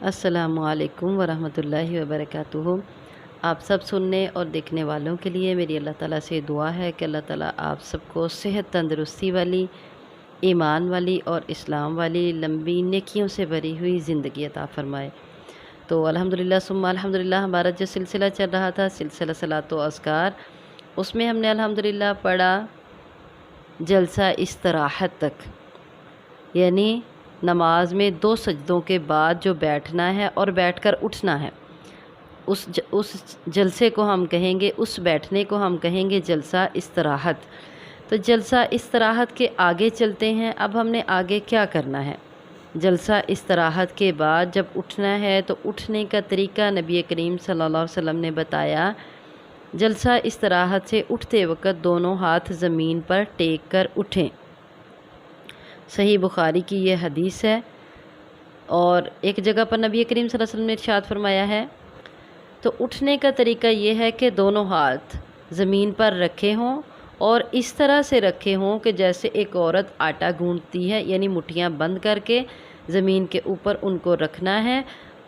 السلام علیکم ورحمۃ اللہ وبرکاتہ۔ آپ سب سننے اور دیکھنے والوں کے لیے میری اللہ تعالیٰ سے دعا ہے کہ اللہ تعالیٰ آپ سب کو صحت تندرستی والی، ایمان والی اور اسلام والی لمبی نیکیوں سے بھری ہوئی زندگی عطا فرمائے۔ تو الحمدللہ ثم الحمدللہ ہمارا جو سلسلہ چل رہا تھا، سلسلہ صلاۃ و اذکار، اس میں ہم نے الحمدللہ پڑھا جلسہ استراحت تک، یعنی نماز میں 2 سجدوں کے بعد جو بیٹھنا ہے اور بیٹھ کر اٹھنا ہے، اس جلسے کو ہم کہیں گے، اس بیٹھنے کو ہم کہیں گے جلسہ استراحت۔ تو جلسہ استراحت کے آگے چلتے ہیں۔ اب ہم نے آگے کیا کرنا ہے؟ جلسہ استراحت کے بعد جب اٹھنا ہے تو اٹھنے کا طریقہ نبی کریم صلی اللہ علیہ وسلم نے بتایا۔ جلسہ استراحت سے اٹھتے وقت دونوں ہاتھ زمین پر ٹیک کر اٹھیں۔ صحیح بخاری کی یہ حدیث ہے، اور ایک جگہ پر نبی کریم صلی اللہ علیہ وسلم نے ارشاد فرمایا ہے۔ تو اٹھنے کا طریقہ یہ ہے کہ دونوں ہاتھ زمین پر رکھے ہوں اور اس طرح سے رکھے ہوں کہ جیسے ایک عورت آٹا گوندتی ہے، یعنی مٹھیاں بند کر کے زمین کے اوپر ان کو رکھنا ہے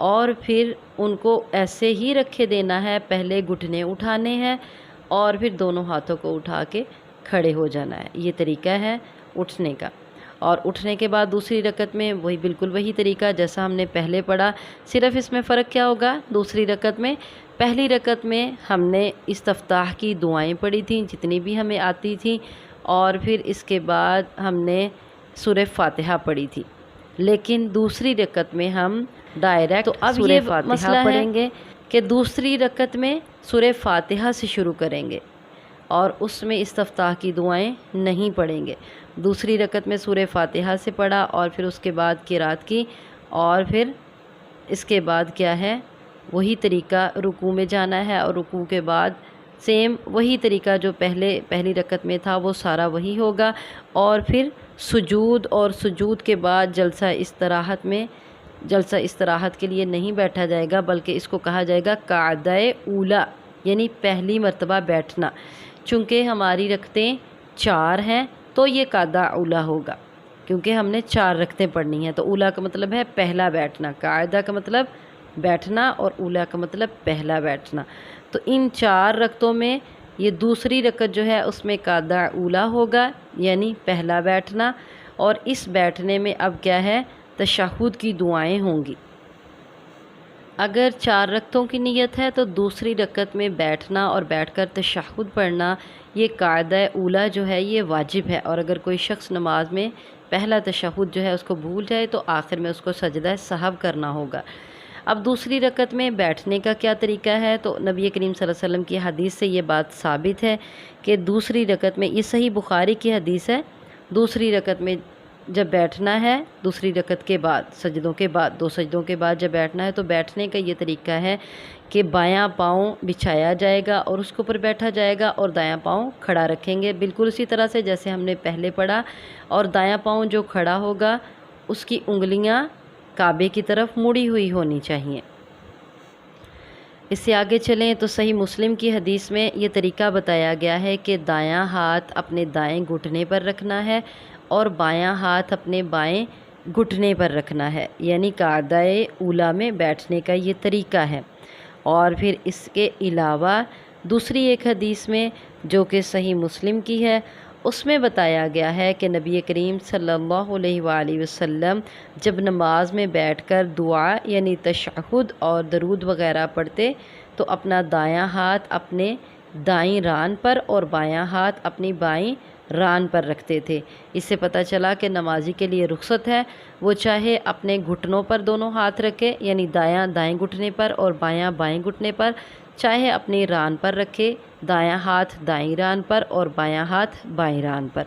اور پھر ان کو ایسے ہی رکھے دینا ہے۔ پہلے گھٹنے اٹھانے ہیں اور پھر دونوں ہاتھوں کو اٹھا کے کھڑے ہو جانا ہے۔ یہ طریقہ ہے اٹھنے کا۔ اور اٹھنے کے بعد دوسری رکعت میں بالکل وہی طریقہ جیسا ہم نے پہلے پڑھا، صرف اس میں فرق کیا ہوگا؟ دوسری رکعت میں، پہلی رکعت میں ہم نے استفتاح کی دعائیں پڑھی تھیں جتنی بھی ہمیں آتی تھیں، اور پھر اس کے بعد ہم نے سورہ فاتحہ پڑھی تھی، لیکن دوسری رکعت میں ہم ڈائریکٹ سورہ فاتحہ پڑھیں گے کہ دوسری رکعت میں سورہ فاتحہ سے شروع کریں گے اور اس میں استفتاح کی دعائیں نہیں پڑھیں گے۔ دوسری رکعت میں سورہ فاتحہ سے پڑھا اور پھر اس کے بعد قرات کی، اور پھر اس کے بعد کیا ہے؟ وہی طریقہ رکوع میں جانا ہے، اور رکوع کے بعد سیم وہی طریقہ جو پہلی رکعت میں تھا وہ سارا وہی ہوگا، اور پھر سجود، اور سجود کے بعد جلسہ استراحت کے لیے نہیں بیٹھا جائے گا، بلکہ اس کو کہا جائے گا قعدہ اولا، یعنی پہلی مرتبہ بیٹھنا۔ چونکہ ہماری رکعتیں 4 ہیں تو یہ قعدہ اولا ہوگا، کیونکہ ہم نے 4 رکعتیں پڑھنی ہیں۔ تو اولا کا مطلب ہے پہلا بیٹھنا، قاعدہ کا مطلب بیٹھنا، اور اولا کا مطلب پہلا بیٹھنا۔ تو ان 4 رکعتوں میں یہ دوسری رکعت جو ہے اس میں قعدہ اولا ہوگا، یعنی پہلا بیٹھنا، اور اس بیٹھنے میں اب کیا ہے؟ تشہد کی دعائیں ہوں گی۔ اگر 4 رکعتوں کی نیت ہے تو دوسری رکعت میں بیٹھنا اور بیٹھ کر تشہد پڑھنا، یہ قاعدہ اولا جو ہے یہ واجب ہے، اور اگر کوئی شخص نماز میں پہلا تشہد جو ہے اس کو بھول جائے تو آخر میں اس کو سجدہ سہو کرنا ہوگا۔ اب دوسری رکعت میں بیٹھنے کا کیا طریقہ ہے؟ تو نبی کریم صلی اللہ علیہ وسلم کی حدیث سے یہ بات ثابت ہے کہ دوسری رکعت میں، یہ صحیح بخاری کی حدیث ہے، دوسری رکعت میں جب بیٹھنا ہے، دوسری رکعت کے بعد سجدوں کے بعد 2 سجدوں کے بعد جب بیٹھنا ہے تو بیٹھنے کا یہ طریقہ ہے کہ بایاں پاؤں بچھایا جائے گا اور اس کے اوپر بیٹھا جائے گا، اور دایاں پاؤں کھڑا رکھیں گے، بالکل اسی طرح سے جیسے ہم نے پہلے پڑھا، اور دایاں پاؤں جو کھڑا ہوگا اس کی انگلیاں کعبے کی طرف مڑی ہوئی ہونی چاہیے۔ اس سے آگے چلیں تو صحیح مسلم کی حدیث میں یہ طریقہ بتایا گیا ہے کہ دایاں ہاتھ اپنے دائیں گھٹنے پر رکھنا ہے اور بایاں ہاتھ اپنے بائیں گھٹنے پر رکھنا ہے، یعنی قعدہ اولا میں بیٹھنے کا یہ طریقہ ہے۔ اور پھر اس کے علاوہ دوسری ایک حدیث میں جو کہ صحیح مسلم کی ہے، اس میں بتایا گیا ہے کہ نبی کریم صلی اللہ علیہ وآلہ وسلم جب نماز میں بیٹھ کر دعا یعنی تشہد اور درود وغیرہ پڑھتے تو اپنا دایاں ہاتھ اپنے دائیں ران پر اور بایاں ہاتھ اپنی بائیں ران پر رکھتے تھے۔ اس سے پتہ چلا کہ نمازی کے لیے رخصت ہے، وہ چاہے اپنے گھٹنوں پر دونوں ہاتھ رکھے، یعنی دایاں دائیں گھٹنے پر اور بایاں بائیں گھٹنے پر، چاہے اپنی ران پر رکھے، دایاں ہاتھ دائیں ران پر اور بایاں ہاتھ بائیں ران پر۔